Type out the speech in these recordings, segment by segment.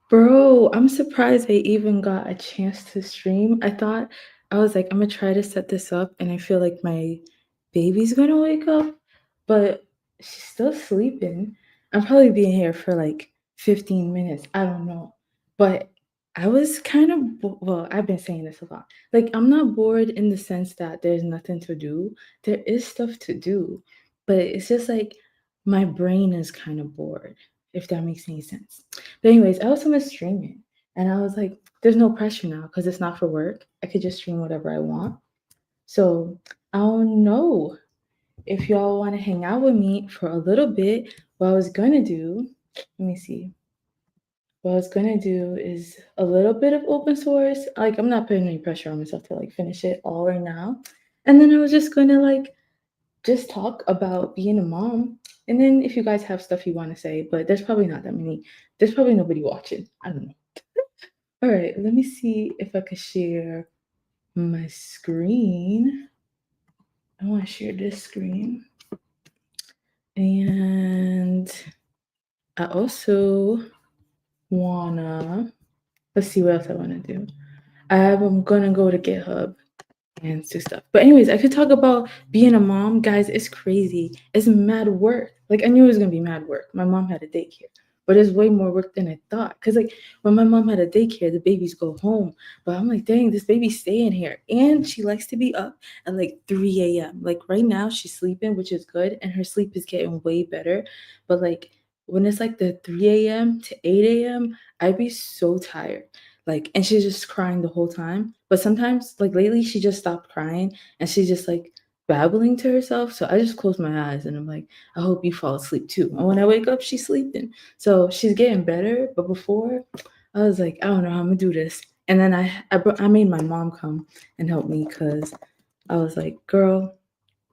Bro, I'm surprised I even got a chance to stream. I was like, I'm gonna try to set this up, and I feel like my baby's gonna wake up, but she's still sleeping. I'm probably being here for like 15 minutes. I don't know. But I was kind of, well, I've been saying this a lot. Like, I'm not bored in the sense that there's nothing to do. There is stuff to do, but it's just like my brain is kind of bored, if that makes any sense. But anyways, I was on streaming and I was like, there's no pressure now because it's not for work. I could just stream whatever I want. So I don't know if y'all want to hang out with me for a little bit. What I was gonna do, let me see. What I was gonna do is a little bit of open source. Like I'm not putting any pressure on myself to like finish it all right now. And then I was just gonna like just talk about being a mom. And then if you guys have stuff you want to say, but there's probably not that many. There's probably nobody watching. I don't know. All right, let me see if I could share my screen. I want to share this screen. And I also wanna, let's see what else I wanna do. I'm gonna go to GitHub and do stuff. But anyways, I could talk about being a mom. Guys, it's crazy. It's mad work. Like I knew it was gonna be mad work. My mom had a daycare, but it's way more work than I thought. Cause like when my mom had a daycare, the babies go home. But I'm like, dang, this baby's staying here. And she likes to be up at like 3 a.m. Like right now she's sleeping, which is good, and her sleep is getting way better. But like when it's like the 3 a.m. to 8 a.m., I'd be so tired. Like, and she's just crying the whole time. But sometimes, like lately, she just stopped crying and she's just like babbling to herself. So I just close my eyes and I'm like, I hope you fall asleep too. And when I wake up, she's sleeping. So she's getting better. But before, I was like, I don't know how I'm gonna do this. And then I made my mom come and help me because I was like, girl,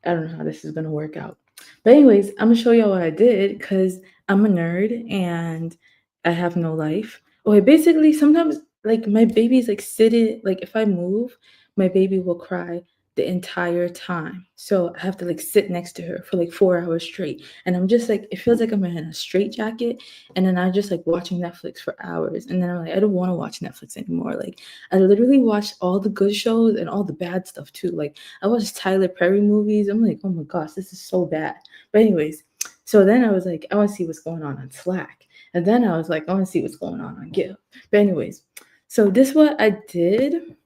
I don't know how this is gonna work out. But anyways, I'm gonna show y'all what I did because I'm a nerd and I have no life. Okay, basically sometimes like my baby's like sitting, like if I move, my baby will cry the entire time. So I have to like sit next to her for like 4 hours straight. And I'm just like, it feels like I'm in a straight jacket. And then I'm just like watching Netflix for hours. And then I'm like, I don't want to watch Netflix anymore. Like I literally watched all the good shows and all the bad stuff too. Like I watched Tyler Perry movies. I'm like, oh my gosh, this is so bad. But anyways, so then I was like, I want to see what's going on Slack. And then I was like, I want to see what's going on GitHub. But anyways, so this what I did.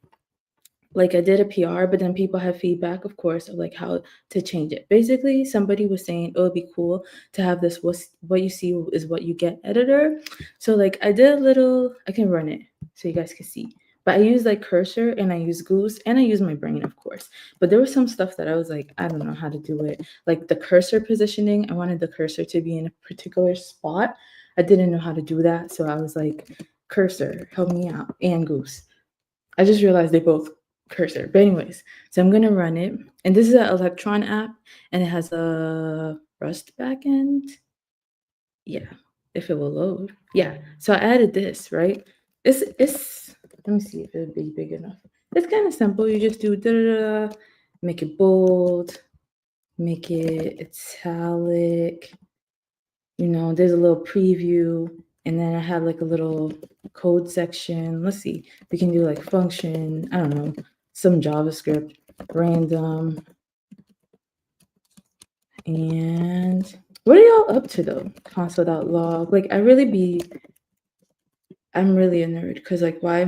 Like I did a PR, but then people have feedback, of course, of like how to change it. Basically, somebody was saying it would be cool to have this what you see is what you get editor. So like I did a little, I can run it so you guys can see. But I use like cursor and I use goose and I use my brain, of course. But there was some stuff that I was like, I don't know how to do it. Like the cursor positioning, I wanted the cursor to be in a particular spot. I didn't know how to do that. So I was like, cursor, help me out, and goose. I just realized they both cursor. But anyways, so I'm gonna run it. And this is an Electron app and it has a Rust backend. Yeah, if it will load. Yeah. So I added this, right? It's let me see if it'll be big enough. It's kind of simple. You just do da-da-da, make it bold, make it italic. You know, there's a little preview, and then I have like a little code section. Let's see, we can do like function, I don't know, some JavaScript, random. And what are y'all up to though? Console.log. Like I'm really a nerd because like why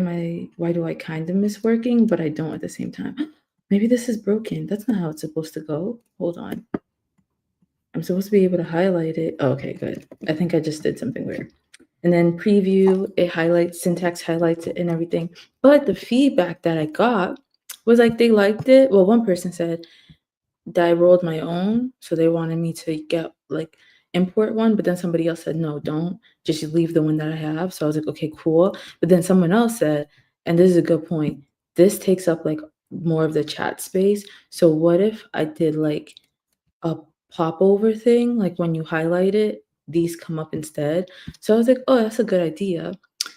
do I kind of miss working, but I don't at the same time? Maybe this is broken. That's not how it's supposed to go. Hold on. I'm supposed to be able to highlight it. Oh, okay, good. I think I just did something weird. And then preview, it highlights, syntax highlights it and everything. But the feedback that I got was like they liked it. Well, one person said that I rolled my own, so they wanted me to get, like, import one, but then somebody else said, "No, don't, just leave the one that I have." So I was like, "Okay, cool." But then someone else said, and this is a good point, "This takes up, like, more of the chat space, so what if I did, like, a popover thing, like, when you highlight it, these come up instead?" So I was like, "Oh, that's a good idea."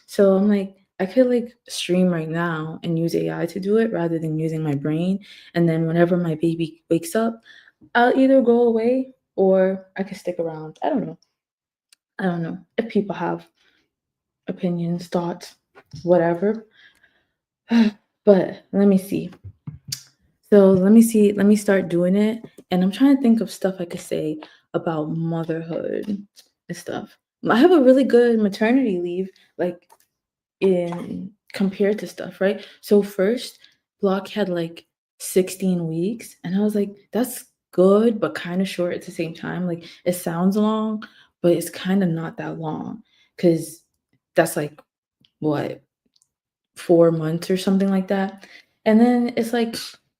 So I'm like, I could, like, stream right now and use AI to do it rather than using my brain, and then whenever my baby wakes up, I'll either go away or I could stick around. I don't know. I don't know if people have opinions, thoughts, whatever. But let me see. So let me start doing it. And I'm trying to think of stuff I could say about motherhood and stuff. I have a really good maternity leave, like in compared to stuff, right? So first block had like 16 weeks, and I was like, that's good, but kind of short at the same time. Like it sounds long, but it's kind of not that long because that's like what 4 months or something like that. And then it's like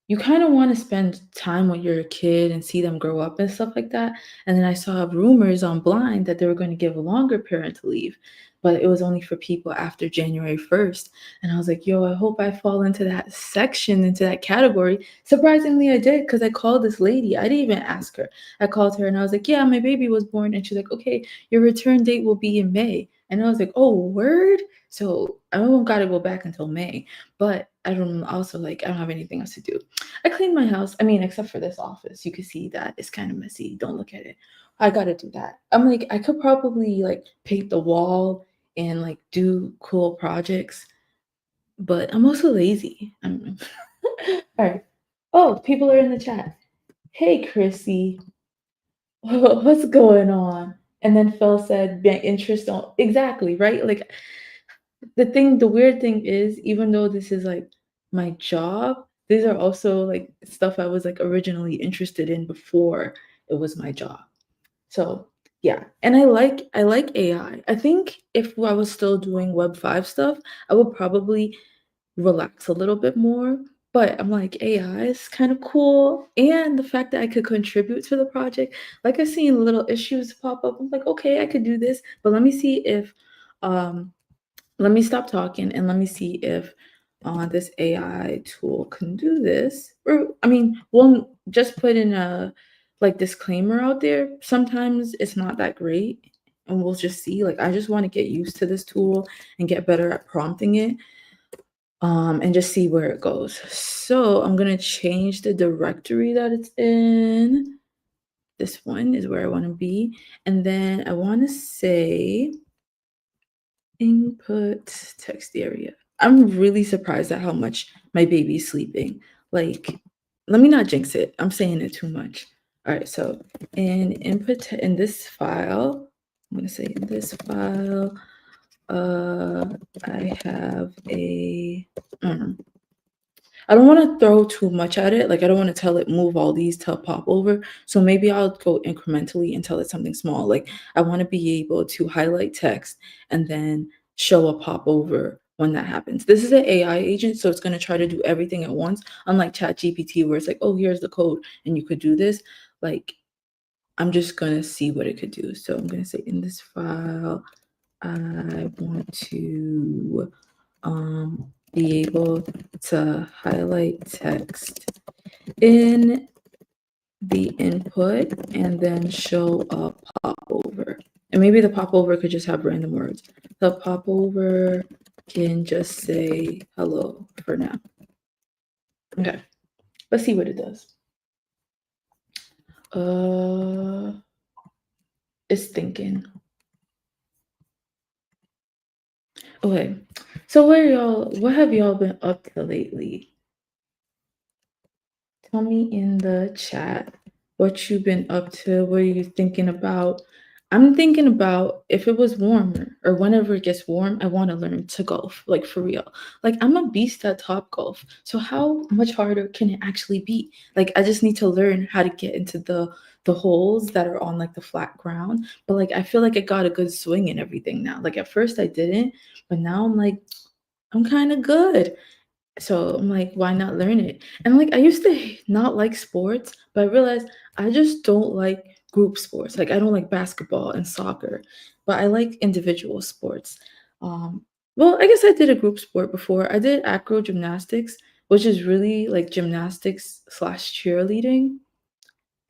you kind of want to spend time with your kid and see them grow up and stuff like that. And then I saw rumors on Blind that they were going to give a longer parental leave, but it was only for people after January 1st. And I was like, yo, I hope I fall into that section, into that category. Surprisingly, I did because I called this lady. I didn't even ask her. I called her and I was like, yeah, my baby was born. And she's like, okay, your return date will be in May. And I was like, oh, word? So I don't gotta go back until May, but I don't also like I don't have anything else to do. I cleaned my house. I mean, except for this office. You can see that it's kind of messy. Don't look at it. I gotta do that. I'm like, I could probably like paint the wall and like do cool projects, but I'm also lazy. I don't know. All right. Oh, people are in the chat. Hey, Chrissy, what's going on? And then Phil said, "Bank interest on exactly right." Like the weird thing is, even though this is like my job, these are also like stuff I was like originally interested in before it was my job. So yeah, and I like AI. I think if I was still doing Web 5 stuff, I would probably relax a little bit more. But I'm like, AI is kind of cool. And the fact that I could contribute to the project, like I've seen little issues pop up. I'm like, okay, I could do this, but let me see if um let me stop talking and let me see if this AI tool can do this. Or I mean, we'll just put in a like disclaimer out there. Sometimes it's not that great, and we'll just see. Like I just want to get used to this tool and get better at prompting it, and just see where it goes. So I'm gonna change the directory that it's in. This one is where I want to be, and then I want to say input text area. I'm really surprised at how much my baby's sleeping. Like, let me not jinx it. I'm saying it too much. All right, so in this file, I'm gonna say in this file, I have a I don't want to throw too much at it. Like I don't want to tell it move all these to pop over. So maybe I'll go incrementally until it's something small. Like I want to be able to highlight text and then show a pop over when that happens. This is an AI agent, so it's going to try to do everything at once. Unlike ChatGPT, where it's like, oh, here's the code, and you could do this. Like I'm just going to see what it could do. So I'm going to say in this file, I want to be able to highlight text in the input and then show a popover. And maybe the popover could just have random words. The popover can just say hello for now. Okay, let's see what it does. It's thinking. Okay, so what have y'all been up to lately? Tell me in the chat what you've been up to. What are you thinking about? I'm thinking about if it was warmer or whenever it gets warm, I want to learn to golf, like for real. Like I'm a beast at top golf. So how much harder can it actually be? Like I just need to learn how to get into the holes that are on like the flat ground. But like I feel like I got a good swing and everything now. Like at first I didn't, but now I'm like I'm kind of good. So I'm like, why not learn it? And like I used to not like sports, but I realized I just don't like group sports. Like I don't like basketball and soccer, but I like individual sports. Um, well, I guess I did a group sport before. I did acro gymnastics, which is really like gymnastics slash cheerleading.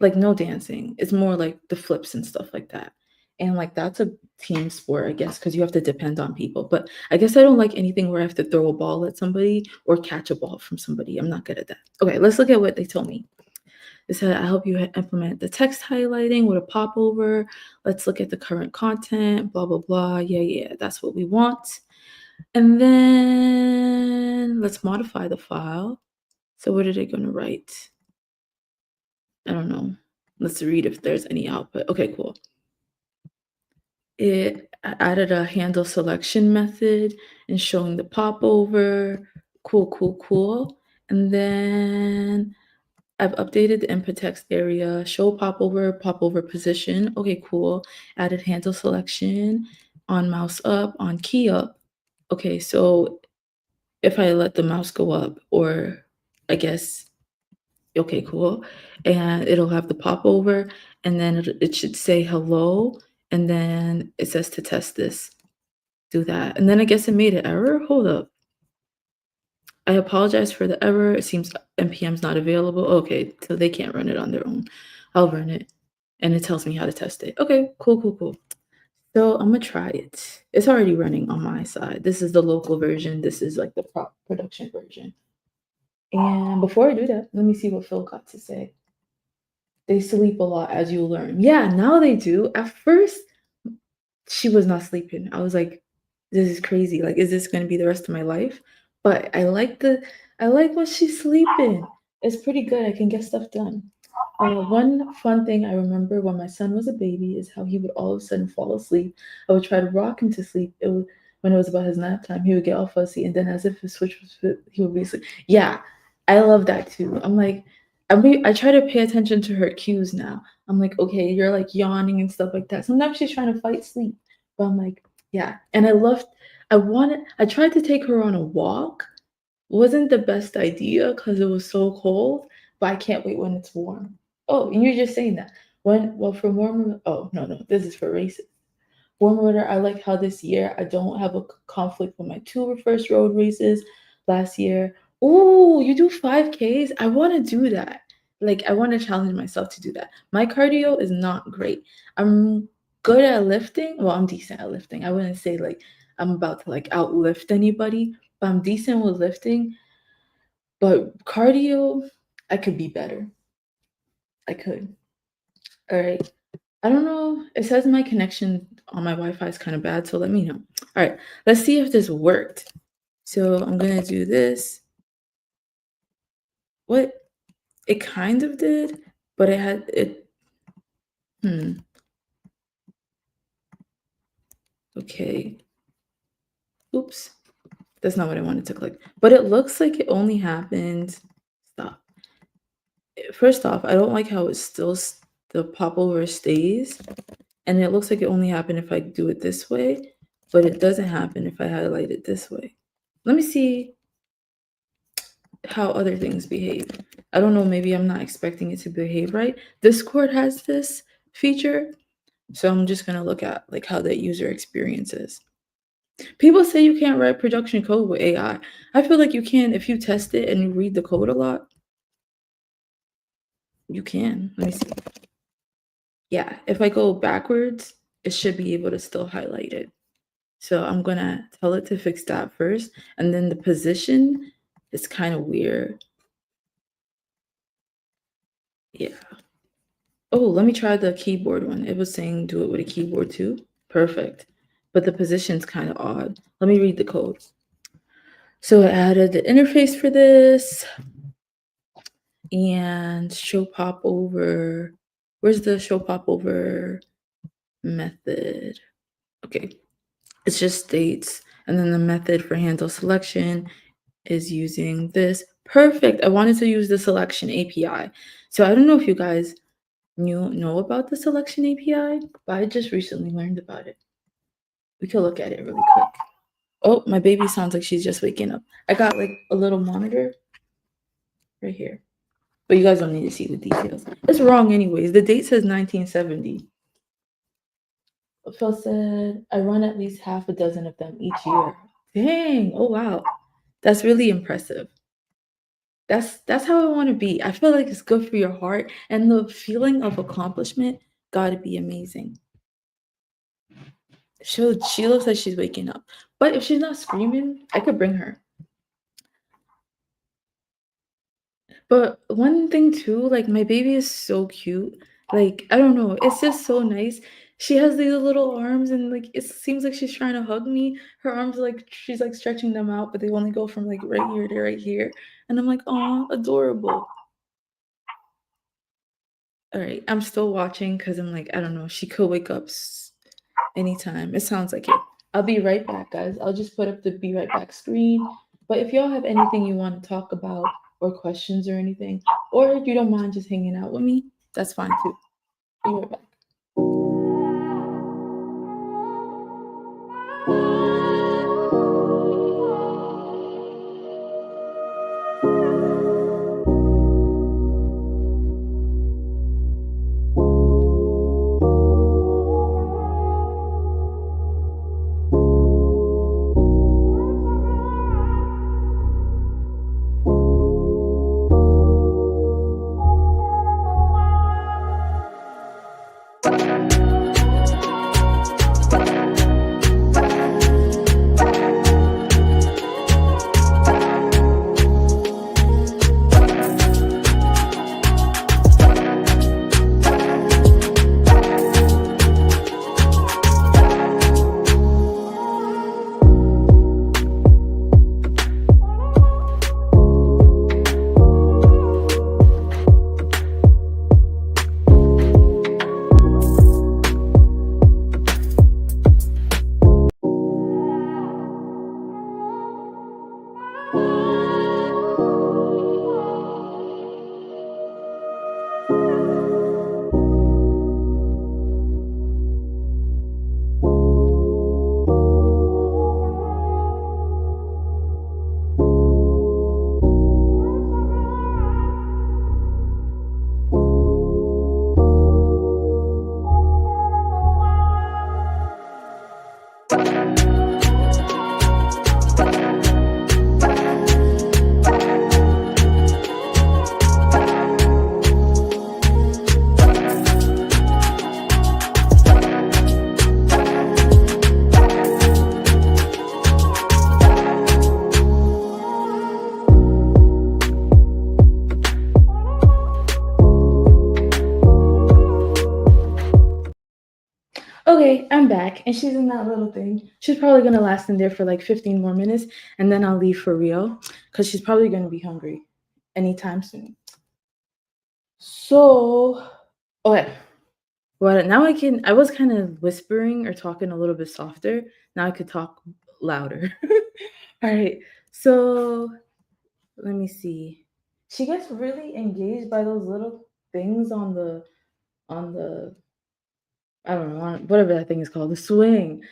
Like, no dancing. It's more like the flips and stuff like that. And, like, that's a team sport, I guess, because you have to depend on people, but I guess I don't like anything where I have to throw a ball at somebody or catch a ball from somebody. I'm not good at that. Okay, let's look at what they told me. They said, "I help you implement the text highlighting with a popover. Let's look at the current content, blah, blah, blah. Yeah, yeah, that's what we want. And then let's modify the file." So what are they gonna write? I don't know. Let's read if there's any output. Okay, cool. It added a handle selection method and showing the popover. Cool, cool, cool. And then I've updated the input text area, show popover position. Okay, cool. Added handle selection on mouse up, on key up. Okay, so if I let the mouse go up, or I guess, okay, cool. And it'll have the popover, and then it should say hello, and then it says to test this. Do that. And then I guess it made an error. Hold up. I apologize for the error. It seems npm's not available. Okay, so they can't run it on their own. I'll run it, and it tells me how to test it. Okay, cool, cool, cool. So I'm gonna try it. It's already running on my side. This is the local version. This is like the production version. And before I do that, let me see what Phil got to say. They sleep a lot, as you learn. Yeah, now they do. At first, she was not sleeping. I was like, "This is crazy. Like, is this gonna be the rest of my life?" But I like when she's sleeping. It's pretty good. I can get stuff done. One fun thing I remember when my son was a baby is how he would all of a sudden fall asleep. I would try to rock him to sleep. When it was about his nap time, he would get all fussy, and then as if his switch was flipped, he would be asleep. Yeah, I love that too. I'm like, I try to pay attention to her cues now. I'm like, okay, you're like yawning and stuff like that. Sometimes she's trying to fight sleep, but I'm like, yeah. And I tried to take her on a walk. Wasn't the best idea because it was so cold, but I can't wait when it's warm. Oh, and you're just saying that. Well, for warmer, oh, no, no, this is for races. Warm weather, I like how this year I don't have a conflict with my two first road races last year. Oh, you do 5Ks? I want to do that. Like, I want to challenge myself to do that. My cardio is not great. I'm good at lifting. Well, I'm decent at lifting. I wouldn't say like I'm about to like outlift anybody, but I'm decent with lifting. But cardio, I could be better. I could. All right. I don't know. It says my connection on my Wi-Fi is kind of bad, so let me know. All right, let's see if this worked. So I'm gonna do this. What? It kind of did, but it had it. Okay. Oops. That's not what I wanted to click. But it looks like it only happened. Stop. First off, I don't like how it still the popover stays, and it looks like it only happened if I do it this way, but it doesn't happen if I highlight it this way. Let me see how other things behave. I don't know, maybe I'm not expecting it to behave right. Discord has this feature, so I'm just gonna look at like how the user experience is. People say you can't write production code with AI. I feel like you can if you test it and you read the code a lot. You can. Let me see. Yeah, if I go backwards, it should be able to still highlight it. So I'm gonna tell it to fix that first, and then the position is kind of weird. Yeah. Oh, let me try the keyboard one. It was saying do it with a keyboard too. Perfect. But the position's kind of odd. Let me read the code. So I added the interface for this and show pop over. Where's the show pop over method? Okay. It's just states. And then the method for handle selection is using this. Perfect. I wanted to use the selection API. So I don't know if you guys know about the selection API, but I just recently learned about it. We could look at it really quick. Oh, my baby sounds like she's just waking up. I got like a little monitor right here. But you guys don't need to see the details. It's wrong anyways. The date says 1970. Phil said, I run at least half a dozen of them each year. Dang. Oh wow. That's really impressive. That's how I want to be. I feel like it's good for your heart and the feeling of accomplishment gotta be amazing. She looks like she's waking up. But if she's not screaming, I could bring her. But one thing too, like my baby is so cute. Like, I don't know, it's just so nice. She has these little arms and like it seems like she's trying to hug me. Her arms like she's like stretching them out, but they only go from like right here to right here. And I'm like, oh, adorable. All right, I'm still watching because I'm like, I don't know, she could wake up anytime. It sounds like it. I'll be right back, guys. I'll just put up the be right back screen. But if y'all have anything you want to talk about or questions or anything, or if you don't mind just hanging out with me, that's fine too. Be right back. Okay, I'm back, and she's in that little thing. She's probably gonna last in there for like 15 more minutes, and then I'll leave for real, because she's probably gonna be hungry anytime soon. So, okay. Well, now I can. I was kind of whispering or talking a little bit softer. Now I could talk louder. All right. So let me see. She gets really engaged by those little things on the I don't know whatever that thing is called, the swing.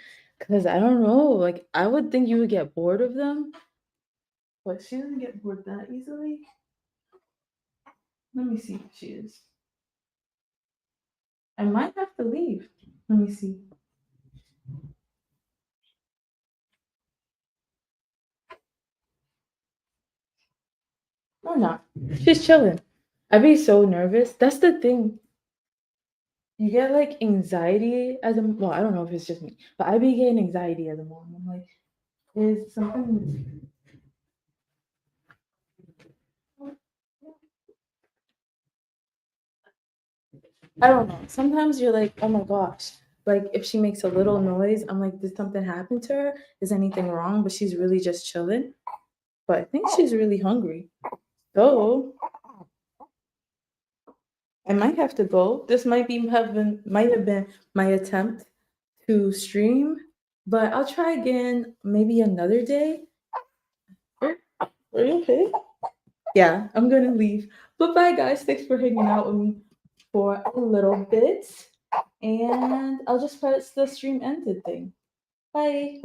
Cause I don't know. Like I would think you would get bored of them, but she doesn't get bored that easily. Let me see if she is. I might have to leave. Let me see. Or not. She's chilling. I'd be so nervous. That's the thing. You get like anxiety as a well, I don't know if it's just me, but I be getting anxiety as a mom. I'm like, is something I don't know. Sometimes you're like, oh my gosh. Like if she makes a little noise, I'm like, did something happen to her? Is anything wrong? But she's really just chilling. But I think she's really hungry. So I might have to go. This might have been my attempt to stream, but I'll try again maybe another day. Are you okay? Yeah, I'm gonna leave. But bye guys. Thanks for hanging out with me for a little bit. And I'll just press the stream ended thing. Bye.